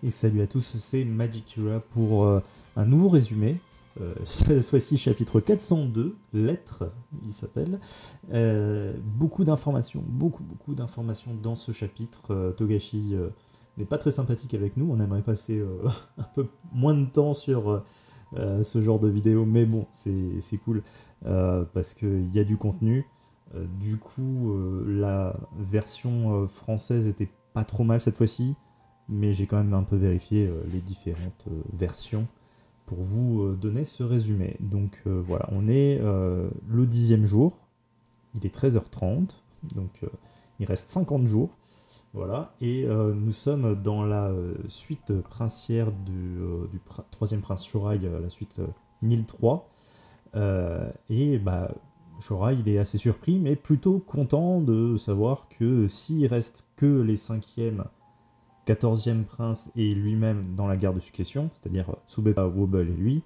Et salut à tous, c'est Magicura pour un nouveau résumé. Cette fois-ci, chapitre 402, Lettres, il s'appelle. Beaucoup d'informations, beaucoup d'informations dans ce chapitre. Togashi n'est pas très sympathique avec nous, on aimerait passer un peu moins de temps sur ce genre de vidéo, mais bon, c'est cool parce qu'il y a du contenu. Du coup, la version française était pas trop mal cette fois-ci, mais j'ai quand même un peu vérifié les différentes versions pour vous donner ce résumé. Donc voilà, on est le 10e jour, il est 13h30, donc il reste 50 jours, voilà, et nous sommes dans la suite princière du troisième prince Shorai, la suite 1003, et bah Shorai il est assez surpris, mais plutôt content de savoir que s'il reste que les 5e 14e prince et lui-même dans la guerre de succession, c'est-à-dire Tsubepa, Wobble et lui,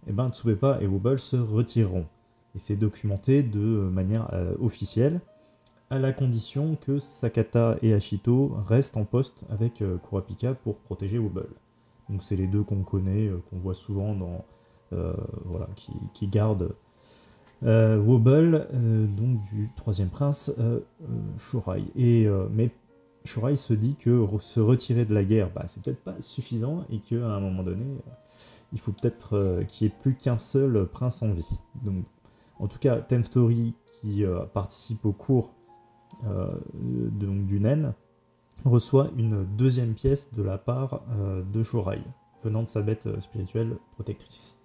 et ben Tsubepa et Wobble se retireront. Et c'est documenté de manière officielle, à la condition que Sakata et Ashito restent en poste avec Kurapika pour protéger Wobble. Donc c'est les deux qu'on connaît, qu'on voit souvent dans, voilà, qui gardent Wobble, donc du troisième prince Shorai. Mais Shorai se dit que se retirer de la guerre, bah, c'est peut-être pas suffisant et qu'à un moment donné, il faut peut-être qu'il n'y ait plus qu'un seul prince en vie. Donc, en tout cas, Tenstory, qui participe au cours du Nen, reçoit une deuxième pièce de la part de Shorai, venant de sa bête spirituelle protectrice.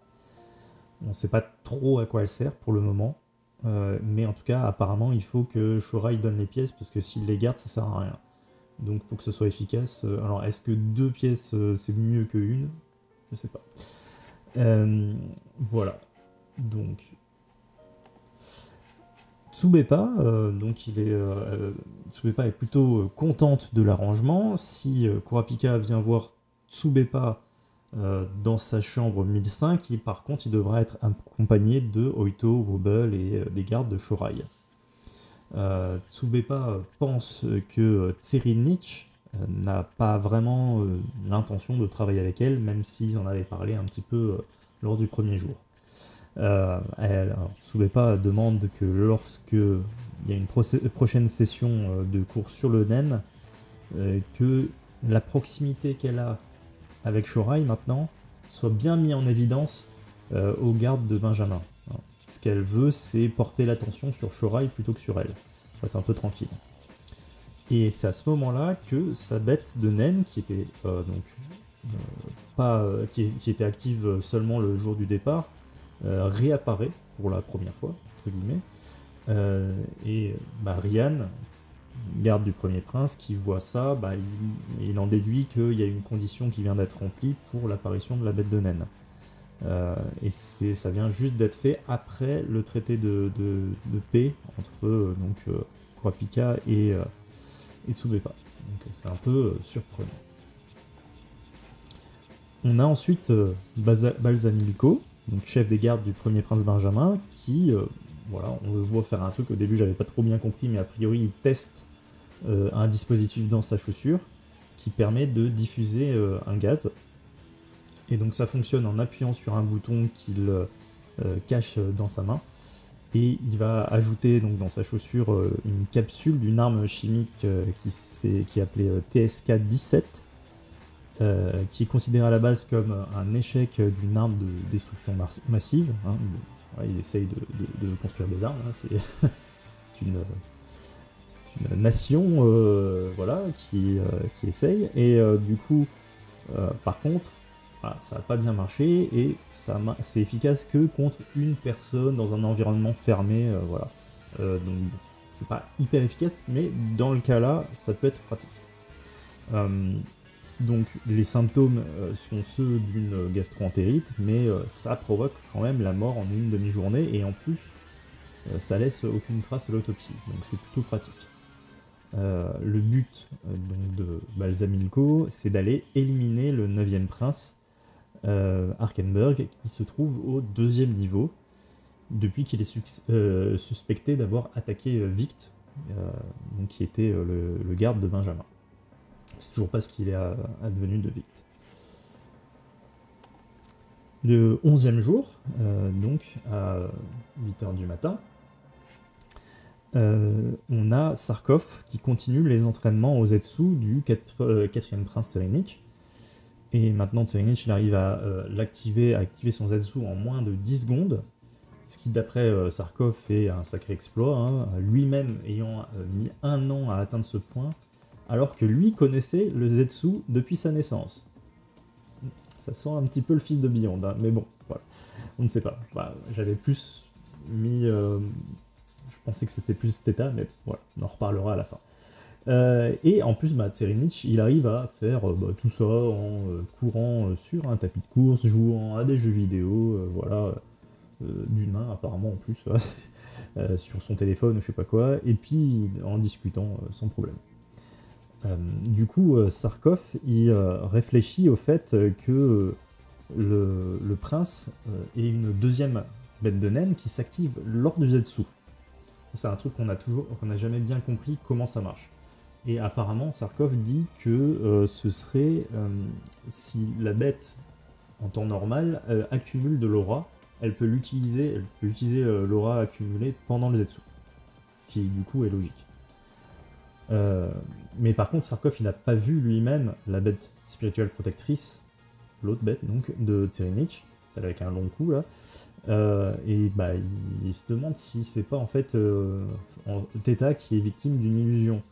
On ne sait pas trop à quoi elle sert pour le moment, mais en tout cas, apparemment, il faut que Shorai donne les pièces, parce que s'il les garde, ça sert à rien. Donc pour que ce soit efficace, alors est-ce que 2 pièces c'est mieux que une? Je sais pas. Voilà. Donc Tsubepa, donc Tsubepa est plutôt contente de l'arrangement. Si Kurapika vient voir Tsubepa dans sa chambre 1005, par contre il devra être accompagné de Oito, Wobble et des gardes de Shorai. Tsubepa pense que Tserinich n'a pas vraiment l'intention de travailler avec elle, même s'ils en avaient parlé un petit peu lors du premier jour. Tsubepa demande que lorsque il y a une prochaine session de cours sur le Nen, que la proximité qu'elle a avec Shorai maintenant soit bien mis en évidence aux gardes de Benjamin. Ce qu'elle veut, c'est porter l'attention sur Shorai plutôt que sur elle. Pour être un peu tranquille. Et c'est à ce moment-là que sa bête de naine, qui était qui était active seulement le jour du départ, réapparaît pour la première fois, entre guillemets. Et Ryan, garde du premier prince, qui voit ça, il en déduit qu'il y a une condition qui vient d'être remplie pour l'apparition de la bête de naine. Et ça vient juste d'être fait après le traité de paix entre Kurapika et Tsubepa. Donc c'est un peu surprenant. On a ensuite Balsamilko, donc chef des gardes du premier prince Benjamin, qui, voilà, on le voit faire un truc, au début j'avais pas trop bien compris, mais a priori il teste un dispositif dans sa chaussure qui permet de diffuser un gaz. Et donc ça fonctionne en appuyant sur un bouton qu'il cache dans sa main. Et il va ajouter donc dans sa chaussure une capsule d'une arme chimique qui est appelée TSK-17, qui est considérée à la base comme un échec d'une arme de destruction massive. Hein. Voilà, il essaye de construire des armes, hein. C'est une nation voilà, qui essaye. Et du coup, par contre, voilà, ça n'a pas bien marché et c'est efficace que contre une personne dans un environnement fermé. Voilà. Donc c'est pas hyper efficace, mais dans le cas là, ça peut être pratique. Donc les symptômes sont ceux d'une gastro-entérite, mais ça provoque quand même la mort en une demi-journée et en plus, ça laisse aucune trace à l'autopsie. Donc c'est plutôt pratique. Le but donc, de Balsamilko, c'est d'aller éliminer le 9e prince, Arkenberg, qui se trouve au 2e niveau, depuis qu'il est suspecté d'avoir attaqué Vict, donc qui était le garde de Benjamin. sait toujours pas ce qu'il est advenu de Vict. Le 11e jour, donc à 8h du matin, on a Sarkov qui continue les entraînements au Zetsu du 4e prince Tserinich. Et maintenant Tserinich il arrive à activer son Zetsu en moins de 10 secondes, ce qui d'après Sarkov est un sacré exploit, hein, lui-même ayant mis 1 an à atteindre ce point, alors que lui connaissait le Zetsu depuis sa naissance. Ça sent un petit peu le fils de Beyond, hein, mais bon, voilà, on ne sait pas. Bah, j'avais plus mis... je pensais que c'était plus Theta, mais voilà, on en reparlera à la fin. Et en plus, Tserinich, il arrive à faire tout ça en courant sur un tapis de course, jouant à des jeux vidéo, voilà, d'une main apparemment en plus, sur son téléphone ou je sais pas quoi, et puis en discutant sans problème. Du coup, Sarkov, il réfléchit au fait que le prince est une deuxième bête de naine qui s'active lors du Zetsu. C'est un truc qu'on n'a jamais bien compris comment ça marche. Et apparemment, Sarkov dit que ce serait si la bête, en temps normal, accumule de l'aura, elle peut l'utiliser l'aura accumulée pendant le Zetsu. Ce qui, du coup, est logique. Mais par contre, Sarkov, il n'a pas vu lui-même la bête spirituelle protectrice, l'autre bête, donc, de Tserinich, celle avec un long cou, là. Et il se demande si c'est pas, en fait, Theta qui est victime d'une illusion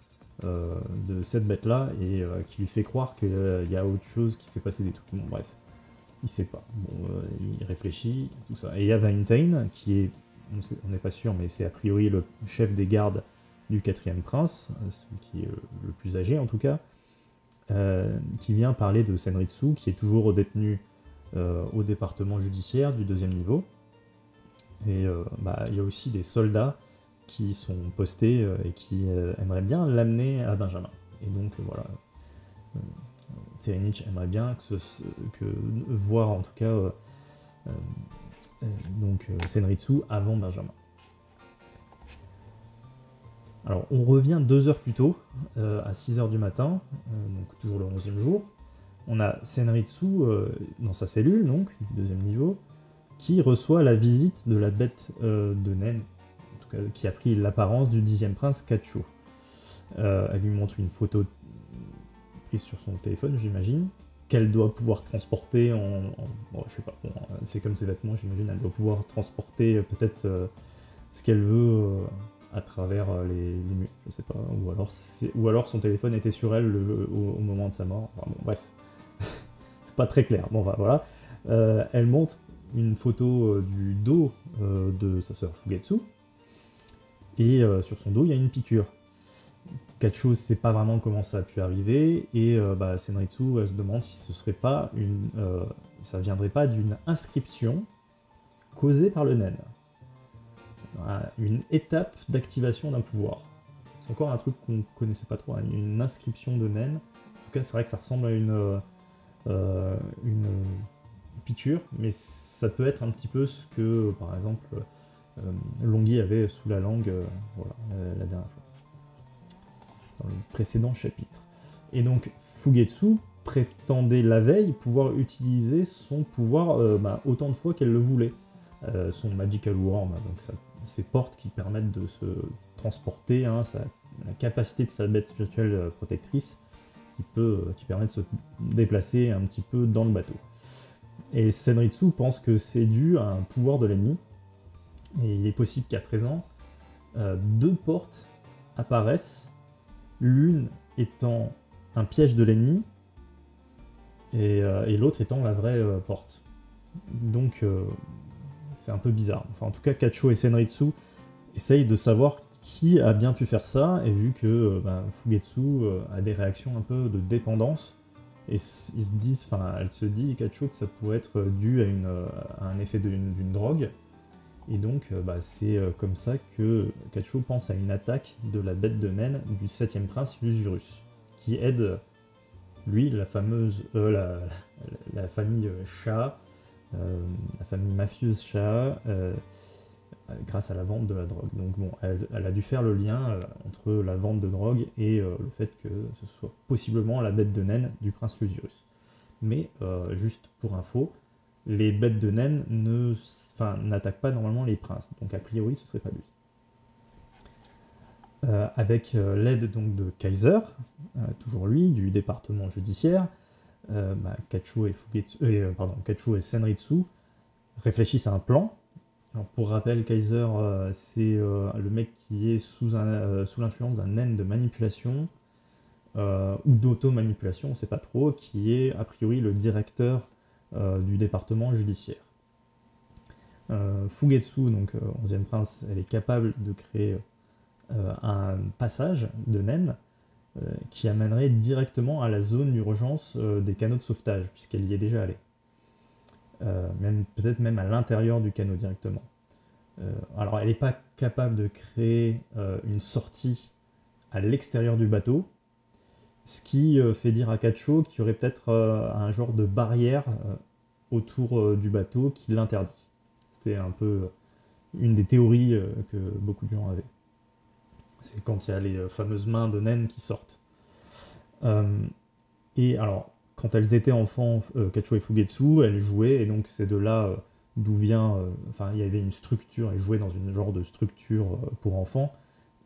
de cette bête-là, et qui lui fait croire qu'il y a autre chose qui s'est passé des trucs. Bon, bref, il sait pas. Bon, il réfléchit, tout ça. Et il y a Valentine, qui est, on n'est pas sûr, mais c'est a priori le chef des gardes du 4e prince, celui qui est le plus âgé en tout cas, qui vient parler de Senritsu, qui est toujours détenu au département judiciaire du 2e niveau. Et il y a aussi des soldats qui sont postés et qui aimeraient bien l'amener à Benjamin. Et donc voilà, Tserinich aimerait bien que voir en tout cas Senritsu avant Benjamin. Alors, on revient 2 heures plus tôt, à 6h du matin, donc toujours le 11e jour. On a Senritsu dans sa cellule, donc, du 2e niveau, qui reçoit la visite de la bête de naine, en tout cas, qui a pris l'apparence du 10e prince Kacho. Elle lui montre une photo prise sur son téléphone, j'imagine, qu'elle doit pouvoir transporter bon, je sais pas, bon, c'est comme ses vêtements, j'imagine, elle doit pouvoir transporter peut-être ce qu'elle veut... à travers les murs, je sais pas, ou alors son téléphone était sur elle au moment de sa mort, enfin, bon, bref, c'est pas très clair, bon voilà, elle montre une photo du dos de sa sœur Fugetsu, et sur son dos il y a une piqûre. Kacho sait pas vraiment comment ça a pu arriver, et Senritsu se demande si ce serait pas ça viendrait pas d'une inscription causée par le naine. Une étape d'activation d'un pouvoir. C'est encore un truc qu'on connaissait pas trop, hein, une inscription de naine. En tout cas, c'est vrai que ça ressemble à une piqûre, mais ça peut être un petit peu ce que, par exemple, Longhi avait sous la langue la dernière fois, dans le précédent chapitre. Et donc, Fugetsu prétendait la veille pouvoir utiliser son pouvoir autant de fois qu'elle le voulait. Son Magical Worm, donc ces portes qui permettent de se transporter, hein, la capacité de sa bête spirituelle protectrice qui permet de se déplacer un petit peu dans le bateau. Et Senritsu pense que c'est dû à un pouvoir de l'ennemi, et il est possible qu'à présent, 2 portes apparaissent, l'une étant un piège de l'ennemi, et l'autre étant la vraie porte. Donc c'est un peu bizarre. Enfin, en tout cas, Kacho et Senritsu essayent de savoir qui a bien pu faire ça, et vu que Fugetsu a des réactions un peu de dépendance, et elle se dit, Kacho, que ça pourrait être dû à un effet d'une drogue, et donc c'est comme ça que Kacho pense à une attaque de la bête de naine du 7e prince Lusurus, qui aide, lui, la fameuse... la famille Shah, la famille mafieuse Shah, grâce à la vente de la drogue. Donc bon, elle a dû faire le lien entre la vente de drogue et le fait que ce soit possiblement la bête de naine du prince Lusius. Mais juste pour info, les bêtes de naine n'attaquent pas normalement les princes, donc a priori ce serait pas lui. Avec l'aide donc de Kaiser, toujours lui, du département judiciaire, Kacho et Senritsu réfléchissent à un plan. Alors, pour rappel, Kaiser, c'est le mec qui est sous l'influence d'un naine de manipulation ou d'auto-manipulation, on ne sait pas trop, qui est a priori le directeur du département judiciaire. Fugetsu, donc 11e prince, elle est capable de créer un passage de naine qui amènerait directement à la zone d'urgence des canaux de sauvetage, puisqu'elle y est déjà allée. Peut-être même à l'intérieur du canot directement. Alors elle n'est pas capable de créer une sortie à l'extérieur du bateau, ce qui fait dire à Kacho qu'il y aurait peut-être un genre de barrière autour du bateau qui l'interdit. C'était un peu une des théories que beaucoup de gens avaient. C'est quand il y a les fameuses mains de naine qui sortent. Et alors, quand elles étaient enfants, Kacho et Fugetsu, elles jouaient, et donc c'est de là d'où vient... il y avait une structure, elles jouaient dans une genre de structure pour enfants,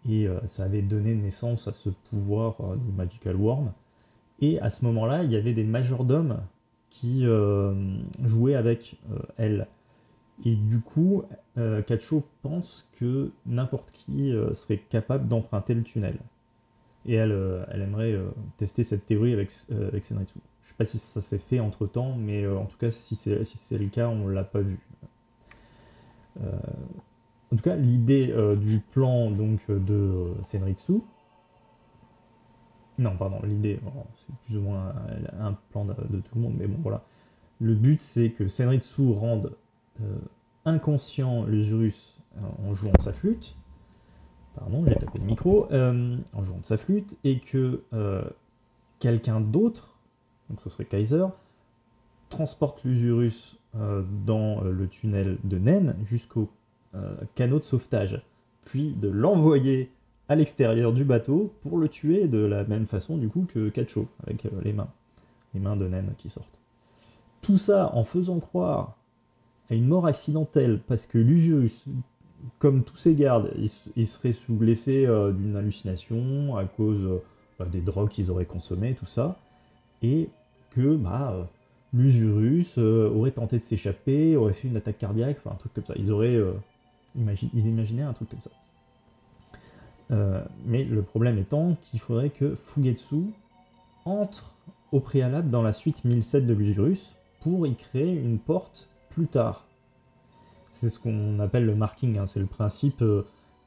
et ça avait donné naissance à ce pouvoir du Magical Worm. Et à ce moment-là, il y avait des majordomes qui jouaient avec elle. Et du coup, Kacho pense que n'importe qui serait capable d'emprunter le tunnel. Et elle aimerait tester cette théorie avec Senritsu. Je ne sais pas si ça s'est fait entre-temps, mais en tout cas, si c'est le cas, on ne l'a pas vu. En tout cas, l'idée du plan donc, de Senritsu... Non, pardon, l'idée, c'est plus ou moins un plan de tout le monde, mais bon, voilà. Le but, c'est que Senritsu rende inconscient l'Usurus en jouant de sa flûte. Pardon, j'ai tapé le micro. En jouant de sa flûte, et que quelqu'un d'autre, donc ce serait Kaiser, transporte l'Usurus dans le tunnel de naine jusqu'au canot de sauvetage, puis de l'envoyer à l'extérieur du bateau pour le tuer de la même façon du coup que Kacho, avec les mains de naine qui sortent. Tout ça en faisant croire à une mort accidentelle, parce que l'Usurus, comme tous ses gardes, il serait sous l'effet d'une hallucination à cause des drogues qu'ils auraient consommées, tout ça, et que l'Usurus aurait tenté de s'échapper, aurait fait une attaque cardiaque, enfin un truc comme ça. Ils imaginaient un truc comme ça. Mais le problème étant qu'il faudrait que Fugetsu entre au préalable dans la suite 1007 de l'Usurus pour y créer une porte plus tard. C'est ce qu'on appelle le marking, hein. C'est le principe,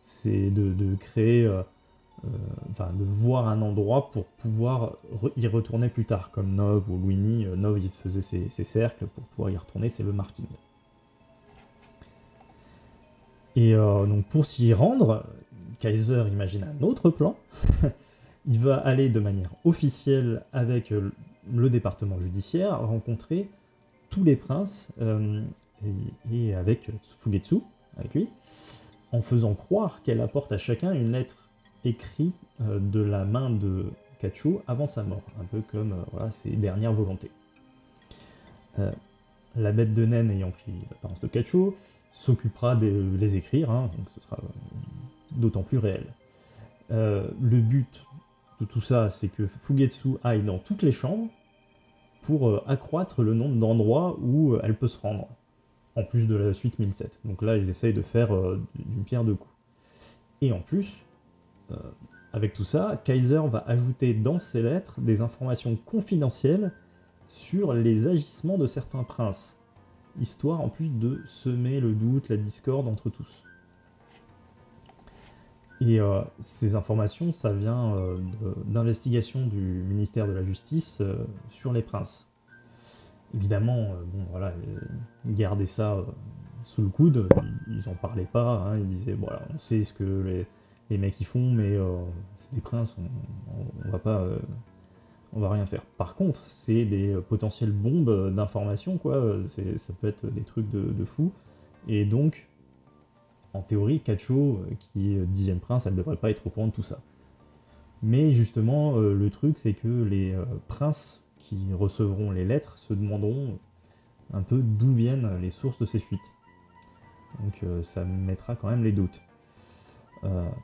c'est de créer, de voir un endroit pour pouvoir y retourner plus tard, comme Nov ou Luini. Nov il faisait ses cercles pour pouvoir y retourner, c'est le marking. Et donc pour s'y rendre, Kaiser imagine un autre plan. Il va aller de manière officielle avec le département judiciaire rencontrer tous les princes et avec Fugetsu, avec lui, en faisant croire qu'elle apporte à chacun une lettre écrite de la main de Kacho avant sa mort, un peu comme ses dernières volontés. La bête de naine ayant pris l'apparence de Kacho s'occupera de les écrire, hein, donc ce sera d'autant plus réel. Le but de tout ça, c'est que Fugetsu aille dans toutes les chambres pour accroître le nombre d'endroits où elle peut se rendre, en plus de la suite 1007. Donc là, ils essayent de faire d'une pierre deux coups. Et en plus, avec tout ça, Kaiser va ajouter dans ses lettres des informations confidentielles sur les agissements de certains princes, histoire en plus de semer le doute, la discorde entre tous. Et ces informations, ça vient d'investigations du ministère de la Justice sur les princes. Évidemment, ils gardaient ça sous le coude, ils n'en parlaient pas, hein, ils disaient, voilà, on sait ce que les mecs ils font, mais c'est des princes, on va rien faire. Par contre, c'est des potentielles bombes d'informations, quoi, ça peut être des trucs de fou, et donc, en théorie, Kacho, qui est 10e prince, elle ne devrait pas être au courant de tout ça. Mais justement, le truc, c'est que les princes qui recevront les lettres se demanderont un peu d'où viennent les sources de ces fuites. Donc ça mettra quand même les doutes.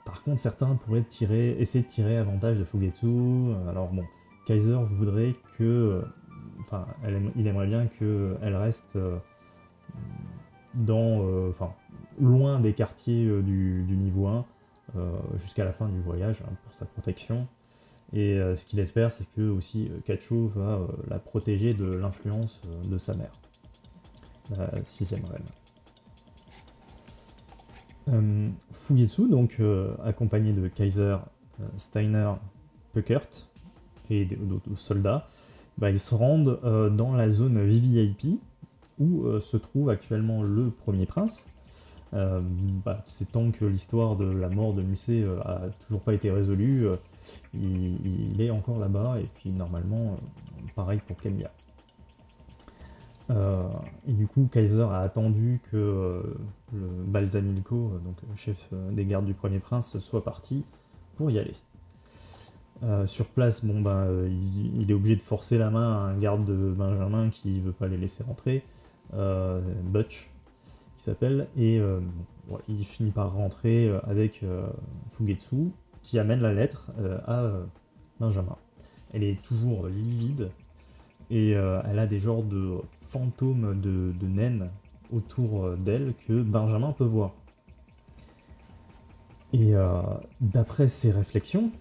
Par contre, certains pourraient essayer de tirer avantage de Fugetsu. Alors bon, Kaiser voudrait que... Enfin, il aimerait bien qu'elle reste loin des quartiers du niveau 1 jusqu'à la fin du voyage, hein, pour sa protection. Et ce qu'il espère, c'est que aussi Kacho va la protéger de l'influence de sa mère, la 6e reine. Fugetsu, donc accompagné de Kaiser, Steiner, Puckert et d'autres soldats, ils se rendent dans la zone VVIP où se trouve actuellement le premier prince. C'est tant que l'histoire de la mort de Musée a toujours pas été résolue, il est encore là-bas, et puis normalement, pareil pour Kamiya. Et du coup, Kaiser a attendu que le Balsamilko, donc chef des gardes du premier prince, soit parti pour y aller. Sur place, il est obligé de forcer la main à un garde de Benjamin qui veut pas les laisser rentrer, Butch, qui s'appelle, et il finit par rentrer avec Fugetsu, qui amène la lettre à Benjamin. Elle est toujours livide, et elle a des genres de fantômes de naines autour d'elle que Benjamin peut voir. Et d'après ses réflexions,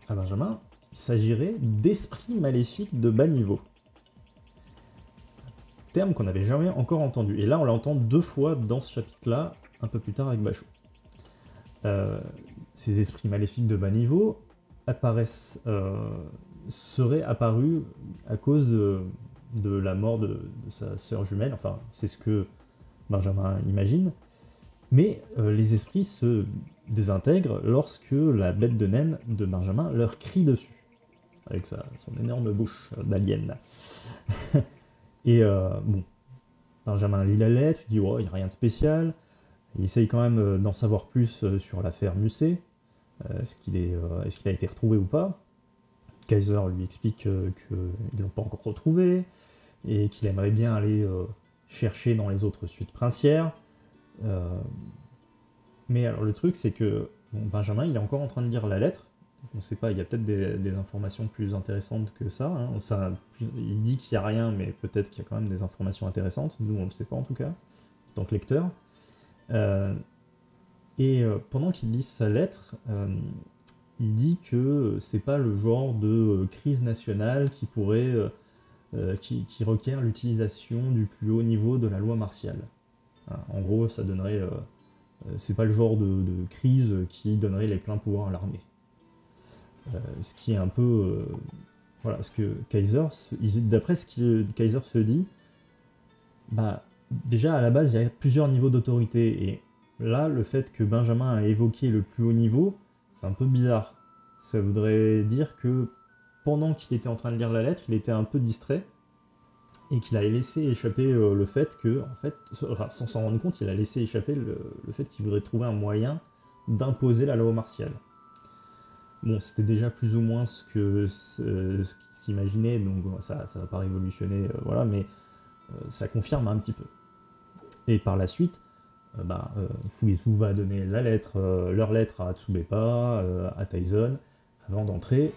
à Benjamin, il s'agirait d'esprits maléfiques de bas niveau. Terme qu'on n'avait jamais encore entendu. Et là, on l'entend 2 fois dans ce chapitre-là, un peu plus tard avec Basho. Ces esprits maléfiques de bas niveau seraient apparus à cause de la mort de sa sœur jumelle. Enfin, c'est ce que Benjamin imagine. Mais les esprits se désintègrent lorsque la bête de naine de Benjamin leur crie dessus, avec son énorme bouche d'alien. Et Benjamin lit la lettre, il dit il n'y a rien de spécial. Il essaye quand même d'en savoir plus sur l'affaire Musée. Est-ce qu'il a été retrouvé ou pas? Kaiser lui explique qu'ils ne l'ont pas encore retrouvé, et qu'il aimerait bien aller chercher dans les autres suites princières. Mais alors le truc, c'est que Benjamin, il est encore en train de lire la lettre. On ne sait pas, il y a peut-être des informations plus intéressantes que ça. Hein. Enfin, il dit qu'il n'y a rien, mais peut-être qu'il y a quand même des informations intéressantes. Nous, on ne le sait pas en tout cas, en tant que lecteur. Pendant qu'il lit sa lettre, il dit que c'est pas le genre de crise nationale qui pourrait, qui requiert l'utilisation du plus haut niveau de la loi martiale. En gros, ça donnerait, c'est pas le genre de crise qui donnerait les pleins pouvoirs à l'armée. Ce qui est un peu, ce que Kaiser, d'après ce que Kaiser se dit, déjà à la base il y a plusieurs niveaux d'autorité, et là le fait que Benjamin a évoqué le plus haut niveau, c'est un peu bizarre. Ça voudrait dire que pendant qu'il était en train de lire la lettre, il était un peu distrait, et qu'il a laissé échapper le fait que, en fait, sans s'en rendre compte, il a laissé échapper le fait qu'il voudrait trouver un moyen d'imposer la loi martiale. Bon, c'était déjà plus ou moins ce qu'il s'imaginait, donc ça va pas révolutionner, mais ça confirme un petit peu. Et par la suite, Fugetsu va donner leur lettre à Tsubeipa, à Taizon, avant d'entrer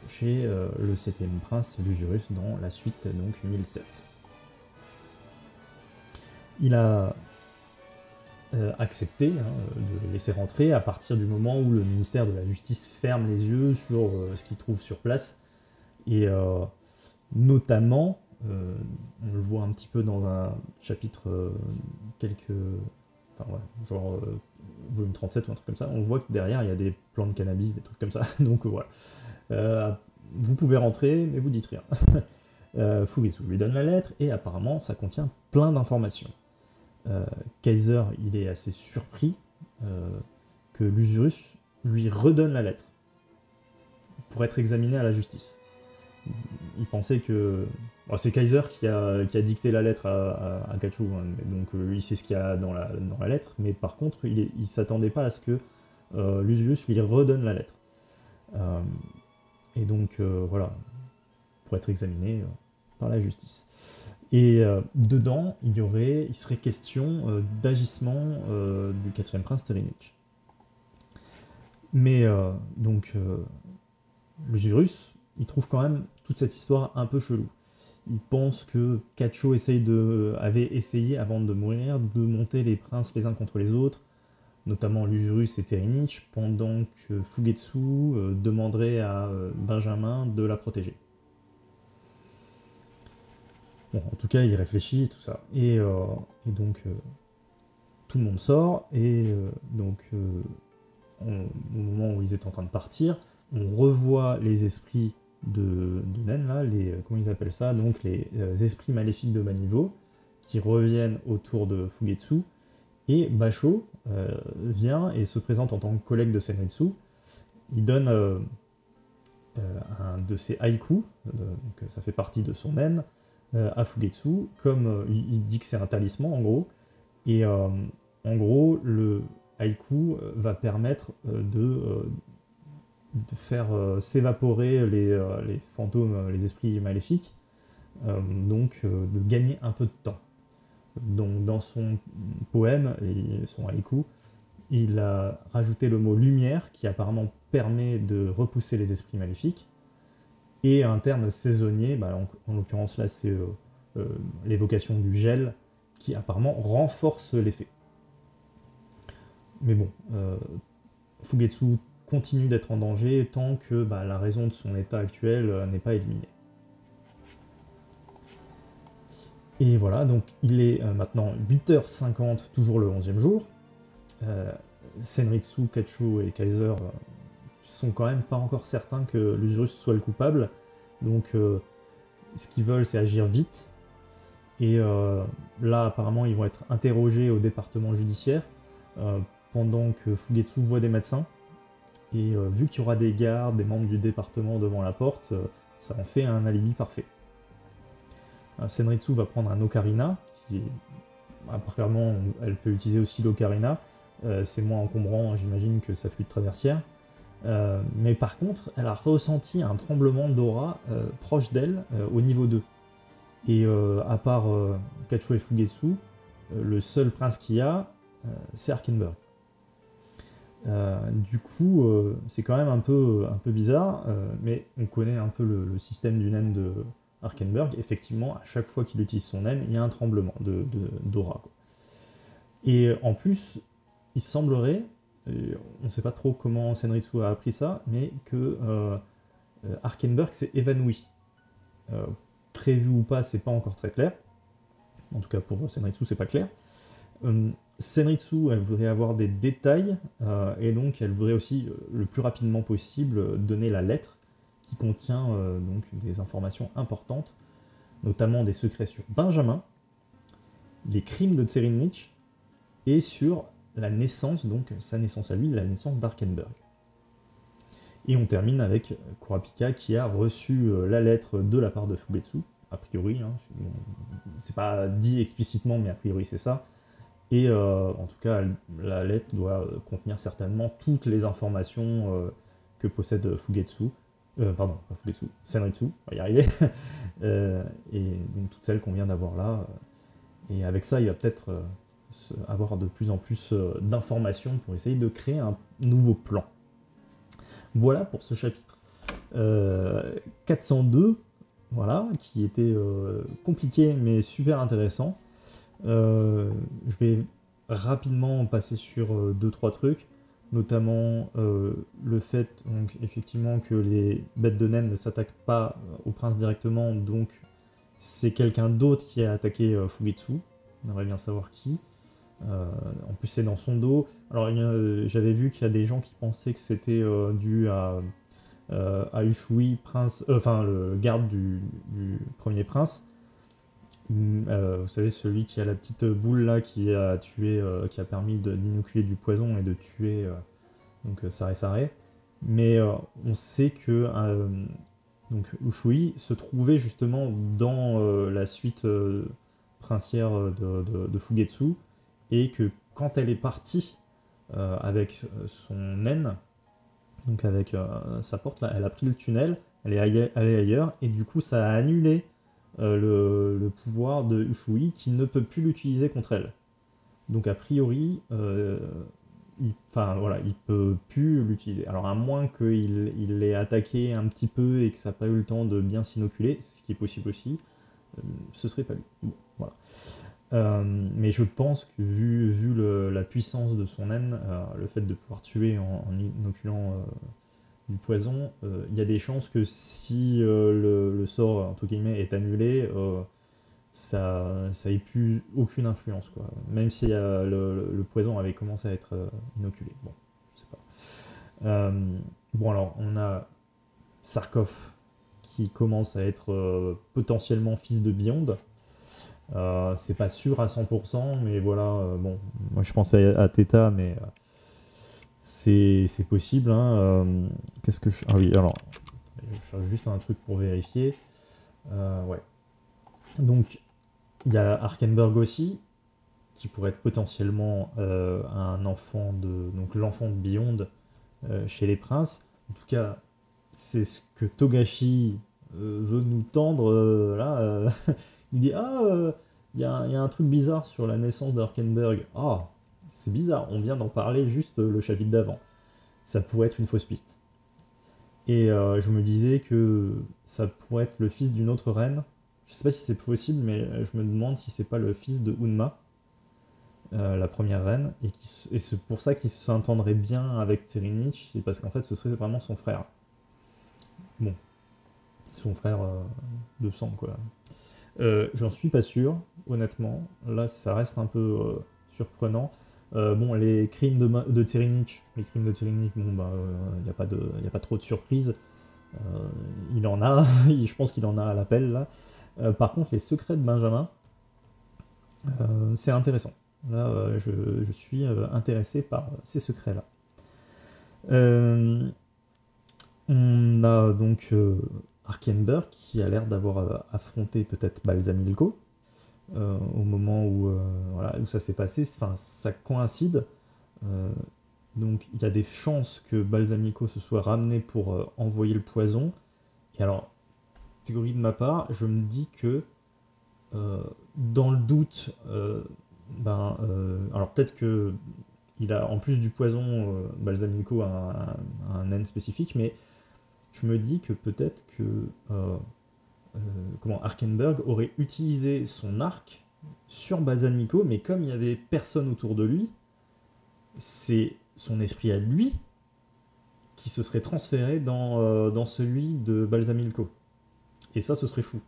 chez le 7e prince Lusurus dans la suite, donc 1007. Il a accepté de les laisser rentrer à partir du moment où le ministère de la Justice ferme les yeux sur ce qu'il trouve sur place, et notamment, on le voit un petit peu dans un chapitre volume 37 ou un truc comme ça, on voit que derrière il y a des plants de cannabis, des trucs comme ça, donc voilà. Vous pouvez rentrer, mais vous dites rien. Fugetsu lui donne la lettre, et apparemment ça contient plein d'informations. Kaiser, il est assez surpris que Lusurus lui redonne la lettre pour être examiné à la justice. Il pensait que Bon, c'est Kaiser qui a dicté la lettre à Kachu, hein, donc il sait ce qu'il y a dans la lettre, mais par contre, il s'attendait pas à ce que Lucius lui redonne la lettre. Et donc, voilà, pour être examiné par la justice. Et dedans, il serait question d'agissement du quatrième prince Terinich. Mais donc, Lucius, il trouve quand même toute cette histoire un peu chelou. Il pense que Kacho avait essayé, avant de mourir, de monter les princes les uns contre les autres, notamment Lucius et Terinich, pendant que Fugetsu demanderait à Benjamin de la protéger. Bon, en tout cas, il réfléchit et tout ça. Et donc, tout le monde sort, et donc, au moment où ils étaient en train de partir, on revoit les esprits de Nen, là, comment ils appellent ça, donc les esprits maléfiques de bas niveau, qui reviennent autour de Fugetsu, et Basho vient et se présente en tant que collègue de Senritsu. Il donne un de ses haïkus, donc ça fait partie de son Nen, à Fugetsu, comme il dit que c'est un talisman en gros, et en gros, le haïku va permettre de faire s'évaporer les fantômes, les esprits maléfiques, donc de gagner un peu de temps. Donc dans son poème, son haïku, il a rajouté le mot lumière, qui apparemment permet de repousser les esprits maléfiques, et un terme saisonnier, en l'occurrence là c'est l'évocation du gel, qui apparemment renforce l'effet. Mais bon, Fugetsu continue d'être en danger tant que la raison de son état actuel n'est pas éliminée. Et voilà, donc il est maintenant 8h50, toujours le 11e jour. Senritsu, Kachu et Kaiser sont quand même pas encore certains que Lucius soit le coupable. Donc ce qu'ils veulent, c'est agir vite. Et là, apparemment, ils vont être interrogés au département judiciaire pendant que Fugetsu voit des médecins. Et vu qu'il y aura des gardes, des membres du département devant la porte, ça en fait un alibi parfait. Senritsu va prendre un ocarina, qui est, apparemment, elle peut utiliser aussi l'ocarina. C'est moins encombrant, j'imagine, que sa flûte traversière. Mais par contre, elle a ressenti un tremblement d'aura proche d'elle, au niveau 2. Et à part Kachu et Fugetsu, le seul prince qu'il y a, c'est Arkenberg. Du coup, c'est quand même un peu bizarre, mais on connaît un peu le système du naine de Arkenberg. Effectivement, à chaque fois qu'il utilise son naine, il y a un tremblement d'aura. Et en plus, il semblerait, on ne sait pas trop comment Senritsu a appris ça, mais que Arkenberg s'est évanoui. Prévu ou pas, c'est pas encore très clair. En tout cas, pour Senritsu, c'est pas clair. Senritsu, elle voudrait avoir des détails, et donc elle voudrait aussi, le plus rapidement possible, donner la lettre qui contient donc des informations importantes, notamment des secrets sur Benjamin, les crimes de Terinich, et sur la naissance, donc sa naissance à lui, la naissance d'Arkenberg. Et on termine avec Kurapika qui a reçu la lettre de la part de Fugetsu, a priori, hein, c'est pas dit explicitement, mais a priori c'est ça. Et en tout cas, la lettre doit contenir certainement toutes les informations que possède Fugetsu. Pardon, pas Fugetsu, Senritsu, on va y arriver. Et donc toutes celles qu'on vient d'avoir là. Et avec ça, il va peut-être avoir de plus en plus d'informations pour essayer de créer un nouveau plan. Voilà pour ce chapitre 402, voilà, qui était compliqué mais super intéressant. Je vais rapidement passer sur 2-3 trucs, notamment le fait donc, effectivement que les bêtes de naine ne s'attaquent pas au prince directement, donc c'est quelqu'un d'autre qui a attaqué Fugetsu, on aimerait bien savoir qui. En plus c'est dans son dos. Alors j'avais vu qu'il y a des gens qui pensaient que c'était dû à Ushui, le garde du premier prince. Vous savez, celui qui a la petite boule là qui a tué, qui a permis d'inoculer du poison et de tuer donc Sare Sare. Mais on sait que Donc Ushui se trouvait justement dans la suite princière de Fugetsu, et que quand elle est partie avec son naine, donc avec sa porte là, elle a pris le tunnel, elle est allée ailleurs, et du coup ça a annulé le pouvoir de Ushui qui ne peut plus l'utiliser contre elle. Donc a priori, il peut plus l'utiliser. Alors à moins qu'il l'ait attaqué un petit peu et que ça n'a pas eu le temps de bien s'inoculer, ce qui est possible aussi, ce serait pas lui. Bon, voilà. Mais je pense que vu la puissance de son naine, le fait de pouvoir tuer en inoculant du poison, il y a des chances que si le sort entre guillemets est annulé, ça ait plus aucune influence, quoi. Même si le poison avait commencé à être inoculé. Bon, je sais pas. Bon, alors, on a Sarkov qui commence à être potentiellement fils de Beyond. C'est pas sûr à 100%, mais voilà. Bon, moi je pensais à Theta, mais c'est possible. Hein. Qu'est-ce que je. Ah oui, alors, je cherche juste un truc pour vérifier. Ouais. Donc, il y a Arkenberg aussi, qui pourrait être potentiellement un enfant donc l'enfant de Beyond chez les princes. En tout cas, c'est ce que Togashi veut nous tendre là. Il dit il y a un truc bizarre sur la naissance d'Arkenberg. Ah, c'est bizarre, on vient d'en parler juste le chapitre d'avant. Ça pourrait être une fausse piste. Et je me disais que ça pourrait être le fils d'une autre reine. Je sais pas si c'est possible, mais je me demande si c'est pas le fils de Unma, la première reine, et c'est pour ça qu'il s'entendrait bien avec Terinich, parce qu'en fait ce serait vraiment son frère. Bon, son frère de sang, quoi. J'en suis pas sûr, honnêtement. Là, ça reste un peu surprenant. Bon, les crimes de Terinich, bon, bah, y a pas trop de surprises. Il en a, je pense qu'il en a à l'appel, là. Par contre, les secrets de Benjamin, c'est intéressant. Là, je suis intéressé par ces secrets-là. On a donc Arkenberg qui a l'air d'avoir affronté peut-être Balsamilko au moment où ça s'est passé. Enfin, ça coïncide. Donc il y a des chances que Balsamilko se soit ramené pour envoyer le poison. Et alors, théorie de ma part, je me dis que dans le doute, alors peut-être que il a, en plus du poison, Balsamilko a un naine spécifique, mais je me dis que peut-être que Arkenberg aurait utilisé son arc sur Balsamilko, mais comme il n'y avait personne autour de lui, c'est son esprit à lui qui se serait transféré dans celui de Balsamilko. Et ça, ce serait fou.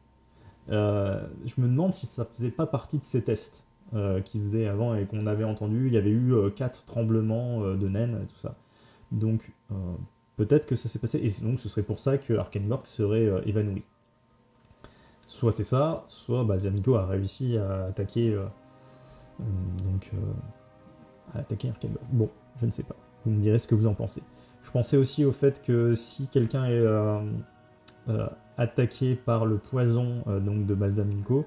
Je me demande si ça faisait pas partie de ces tests qu'il faisait avant et qu'on avait entendu. Il y avait eu 4 tremblements de naines et tout ça. Donc peut-être que ça s'est passé. Et donc ce serait pour ça que Arkenberg serait évanoui. Soit c'est ça, soit Balsamilko a réussi à attaquer Arkenberg. Bon, je ne sais pas. Vous me direz ce que vous en pensez. Je pensais aussi au fait que si quelqu'un est attaqué par le poison donc de Balsamilko,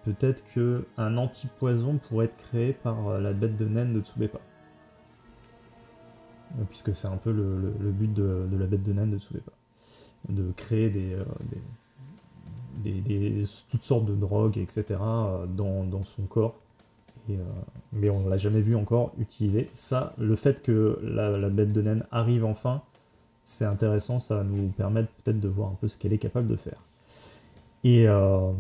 peut-être qu'un anti-poison pourrait être créé par la bête de naine de Tsubeipa. Puisque c'est un peu le but de la bête de naine de Tsubeipa. De créer toutes sortes de drogues, etc. dans son corps. Mais on ne l'a jamais vu encore utiliser. Ça, le fait que la bête de naine arrive enfin, c'est intéressant, ça va nous permettre peut-être de voir un peu ce qu'elle est capable de faire. Et un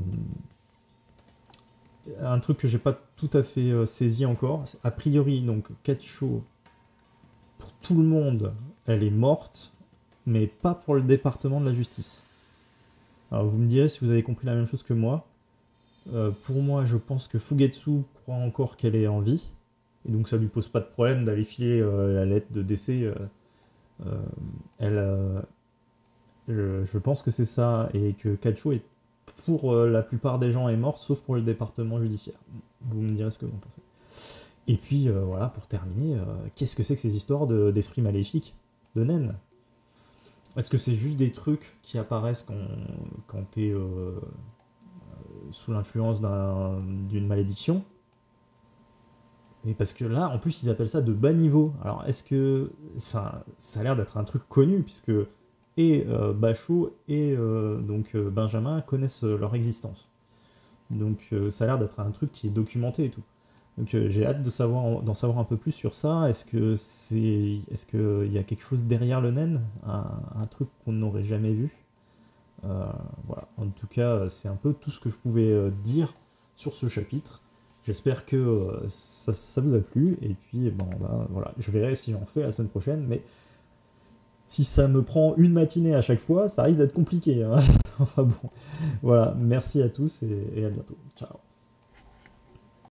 truc que j'ai pas tout à fait saisi encore, a priori, donc Kacho, pour tout le monde, elle est morte, mais pas pour le département de la justice. Alors vous me direz si vous avez compris la même chose que moi. Pour moi, je pense que Fugetsu croit encore qu'elle est en vie, et donc ça lui pose pas de problème d'aller filer la lettre de décès. Je pense que c'est ça, et que Kacho est, pour la plupart des gens, est morte, sauf pour le département judiciaire. Vous me direz ce que vous en pensez. Et puis voilà, pour terminer, qu'est-ce que c'est que ces histoires d'esprit maléfique, de naines? Est-ce que c'est juste des trucs qui apparaissent quand t'es sous l'influence d'une malédiction? Et parce que là, en plus, ils appellent ça de bas niveau. Alors, est-ce que ça a l'air d'être un truc connu, puisque et Bachot et Benjamin connaissent leur existence. Donc, ça a l'air d'être un truc qui est documenté et tout. Donc, j'ai hâte d'en savoir un peu plus sur ça. Est-ce qu'il y a quelque chose derrière le naine, un truc qu'on n'aurait jamais vu? Voilà. En tout cas, c'est un peu tout ce que je pouvais dire sur ce chapitre. J'espère que ça vous a plu, et puis bon, bah, voilà, je verrai si j'en fais la semaine prochaine, mais si ça me prend une matinée à chaque fois, ça risque d'être compliqué, hein. Enfin bon, voilà, merci à tous et à bientôt. Ciao.